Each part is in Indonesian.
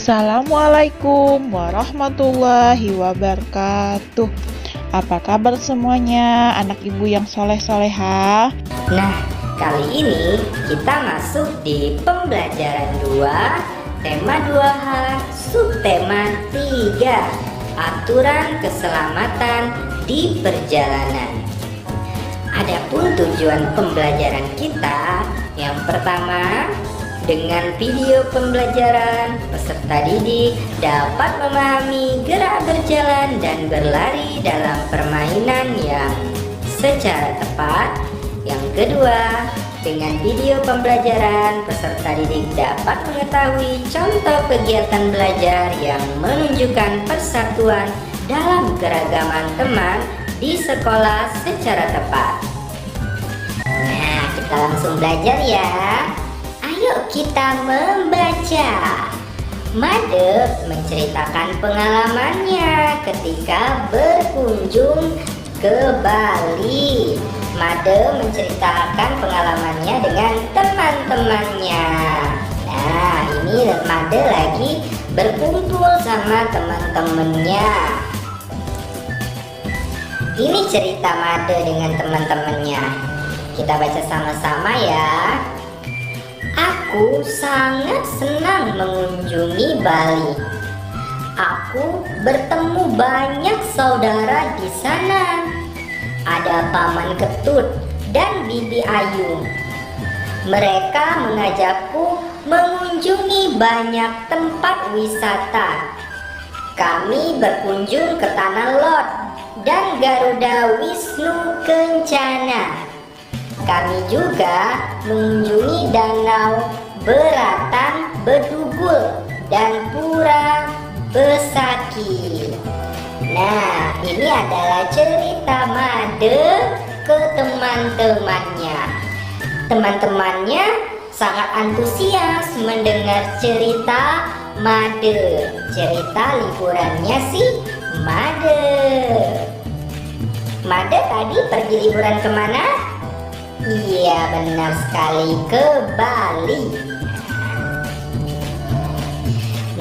Assalamualaikum warahmatullahi wabarakatuh. Apa kabar semuanya, anak ibu yang soleh-soleha? Nah, kali ini kita masuk di pembelajaran 2, tema 2H, subtema 3, aturan keselamatan di perjalanan. Adapun tujuan pembelajaran kita, yang pertama, dengan video pembelajaran, peserta didik dapat memahami gerak berjalan dan berlari dalam permainan yang secara tepat. Yang kedua, dengan video pembelajaran, peserta didik dapat mengetahui contoh kegiatan belajar yang menunjukkan persatuan dalam keragaman teman di sekolah secara tepat. Nah, kita langsung belajar ya. Ayo kita membaca. Made menceritakan pengalamannya ketika berkunjung ke Bali. Made menceritakan pengalamannya dengan teman-temannya. Nah, ini Made lagi berkumpul sama teman-temannya. Ini cerita Made dengan teman-temannya. Kita baca sama-sama ya. Aku sangat senang mengunjungi Bali. Aku bertemu banyak saudara di sana. Ada Paman Ketut dan Bibi Ayu. Mereka mengajakku mengunjungi banyak tempat wisata. Kami berkunjung ke Tanah Lot dan Garuda Wisnu Kencana. Kami juga mengunjungi Danau Beratan Bedugul dan Pura Besaki. Nah, ini adalah cerita Made ke teman-temannya. Teman-temannya sangat antusias mendengar cerita Made, cerita liburannya si Made. Made tadi pergi liburan kemana? Iya, benar sekali, ke Bali.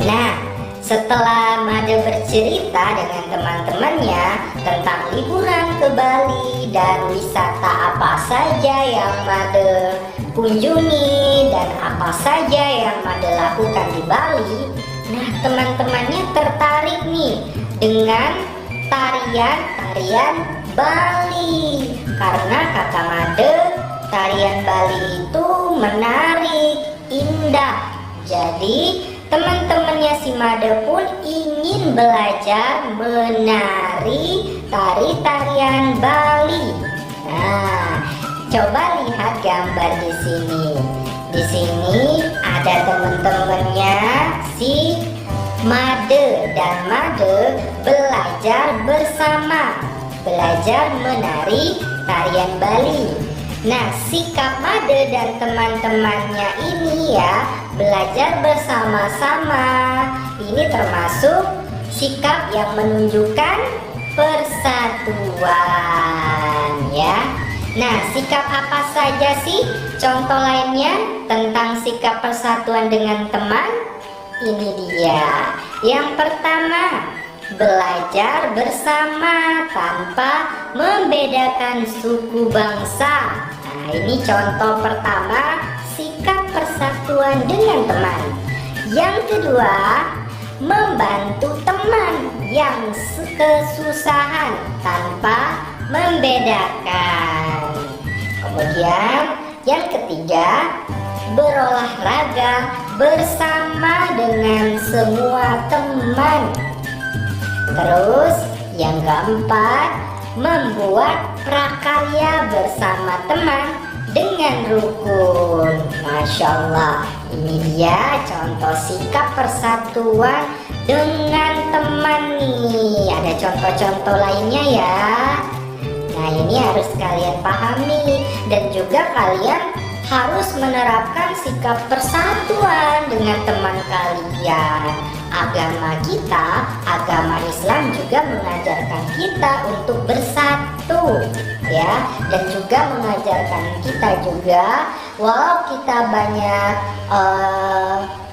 Nah, setelah Made bercerita dengan teman-temannya tentang liburan ke Bali dan wisata apa saja yang Made kunjungi dan apa saja yang Made lakukan di Bali, nah teman-temannya tertarik nih dengan tarian Bali. Karena kata Made, tarian Bali itu menarik, indah. Jadi teman-temannya si Made pun ingin belajar menari tarian Bali. Nah, coba lihat gambar di sini. Di sini ada teman-temannya si Made dan Made belajar bersama, belajar menari tarian Bali. Nah, sikap Made dan teman-temannya ini ya, belajar bersama-sama. Ini termasuk sikap yang menunjukkan persatuan ya. Nah, sikap apa saja sih contoh lainnya tentang sikap persatuan dengan teman? Ini dia. Yang pertama, belajar bersama tanpa membedakan suku bangsa. Nah, ini contoh pertama sikap persatuan dengan teman. Yang kedua, membantu teman yang kesusahan tanpa membedakan. Kemudian yang ketiga, berolahraga bersama dengan semua teman. Terus yang keempat, membuat prakarya bersama teman dengan rukun. Masya Allah, ini dia contoh sikap persatuan dengan teman nih. Ada contoh-contoh lainnya ya. Nah, ini harus kalian pahami. Dan juga kalian harus menerapkan sikap persatuan dengan teman kalian. Agama kita, agama Islam juga mengajarkan kita untuk bersatu. tuh ya, dan juga mengajarkan kita juga walau kita banyak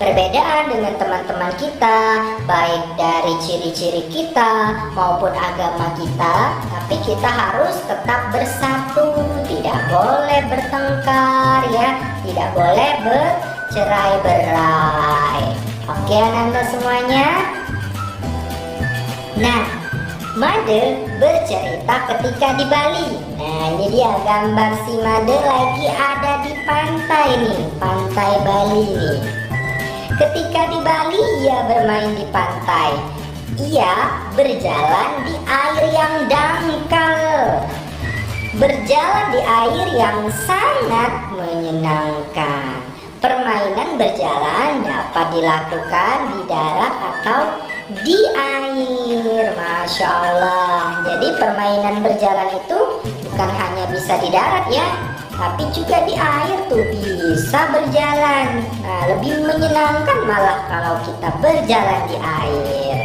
perbedaan dengan teman-teman kita, baik dari ciri-ciri kita maupun agama kita, tapi kita harus tetap bersatu, tidak boleh bertengkar ya, tidak boleh bercerai-berai. Oke anak-anak semuanya. Nah, Made bercerita ketika di Bali. Nah, ini dia gambar si Made lagi ada di pantai nih, pantai Bali nih. Ketika di Bali ia bermain di pantai. Ia berjalan di air yang dangkal. Berjalan di air yang sangat menyenangkan. Permainan berjalan dapat dilakukan di darat atau di air. Masya Allah. Jadi permainan berjalan itu bukan hanya bisa di darat ya, tapi juga di air tuh bisa berjalan. Nah, lebih menyenangkan malah kalau kita berjalan di air.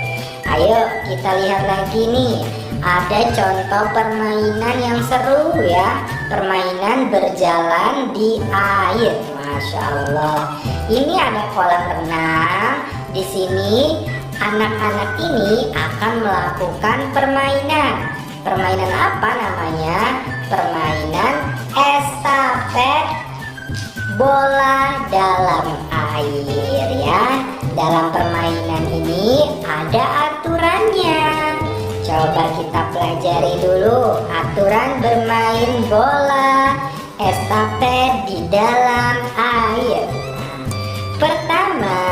Ayo kita lihat lagi nih, ada contoh permainan yang seru ya, permainan berjalan di air. Masya Allah. Ini ada kolam renang. Di sini anak-anak ini akan melakukan permainan. Permainan apa namanya? Permainan estafet bola dalam air ya. Dalam permainan ini ada aturannya. Coba kita pelajari dulu aturan bermain bola estafet di dalam air. Pertama,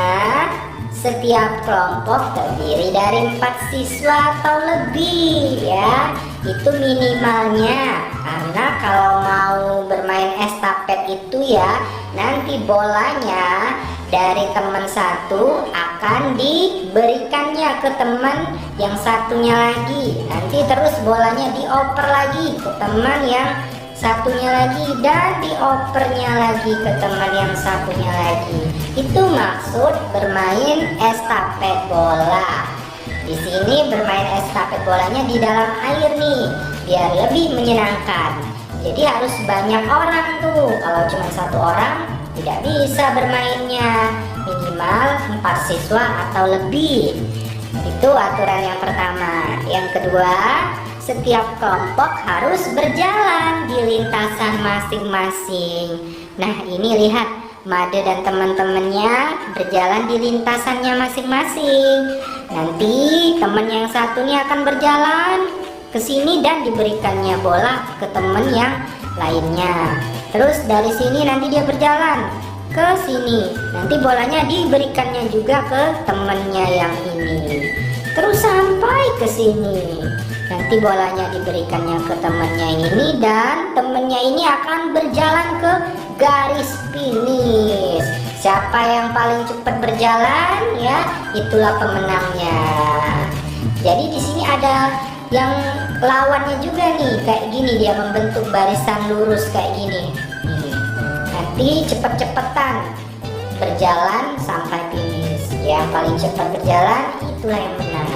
setiap kelompok terdiri dari 4 siswa atau lebih ya. Itu minimalnya, karena kalau mau bermain estafet itu ya, nanti bolanya dari teman satu akan diberikannya ke teman yang satunya lagi. Nanti terus bolanya dioper lagi ke teman yang satunya lagi dan diopernya lagi ke teman yang satunya lagi. Itu maksud bermain estafet bola. Di sini bermain estafet bolanya di dalam air nih, biar lebih menyenangkan. Jadi harus banyak orang tuh. Kalau cuma 1 orang tidak bisa bermainnya. Minimal 4 siswa atau lebih. Itu aturan yang pertama. Yang kedua, setiap kelompok harus berjalan di lintasan masing-masing. Nah, ini lihat, Made dan teman-temannya berjalan di lintasannya masing-masing. Nanti teman yang satunya akan berjalan ke sini dan diberikannya bola ke teman yang lainnya. Terus dari sini nanti dia berjalan ke sini. Nanti bolanya diberikannya juga ke temannya yang ini. Terus sampai ke sini. Nanti bolanya diberikannya ke temannya ini dan temannya ini akan berjalan ke garis finish. Siapa yang paling cepat berjalan ya, itulah pemenangnya. Jadi di sini ada yang lawannya juga nih, kayak gini dia membentuk barisan lurus kayak gini. Nanti cepet-cepetan berjalan sampai finish. Yang paling cepat berjalan itulah yang menang.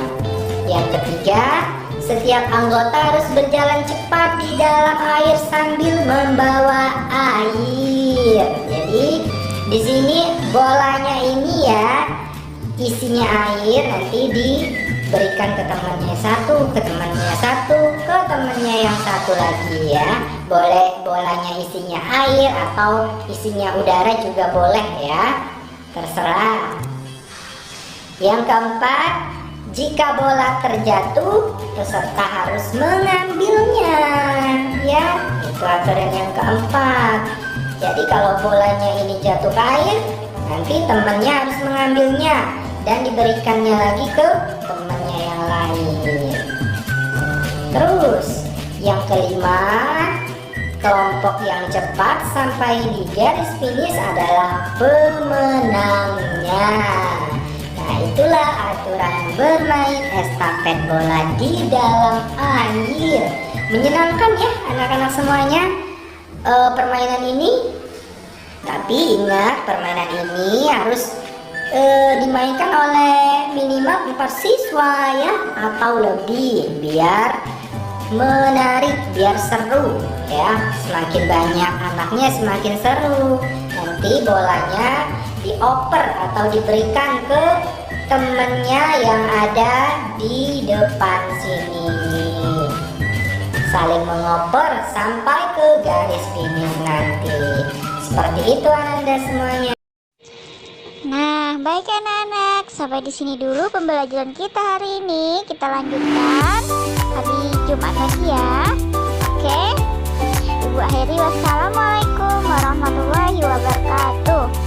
Yang ketiga, setiap anggota harus berjalan cepat di dalam air sambil membawa air. Jadi di sini bolanya ini ya isinya air, nanti diberikan ke temannya satu, ke temannya satu, ke temannya yang satu lagi ya. Boleh bolanya isinya air atau isinya udara juga boleh ya, terserah. Yang keempat, jika bola terjatuh, peserta harus mengambilnya ya. Itu aturan yang keempat. Jadi kalau bolanya ini jatuh ke air, nanti temannya harus mengambilnya dan diberikannya lagi ke temannya yang lain. Terus yang kelima, kelompok yang cepat sampai di garis finish adalah pemenangnya. Nah, itulah aturan bermain estafet bola di dalam air. Menyenangkan ya anak-anak semuanya permainan ini. Tapi ingat, permainan ini harus dimainkan oleh minimal 4 siswa ya atau lebih, biar menarik biar seru ya. Semakin banyak anaknya semakin seru. Nanti bolanya dioper atau diberikan ke temennya yang ada di depan sini. Saling mengoper sampai ke garis finish nanti. Seperti itu Anda semuanya. Nah, baik anak-anak, sampai di sini dulu pembelajaran kita hari ini. Kita lanjutkan hari Jumat lagi ya. Oke. Ibu akhiri wassalamualaikum warahmatullahi wabarakatuh.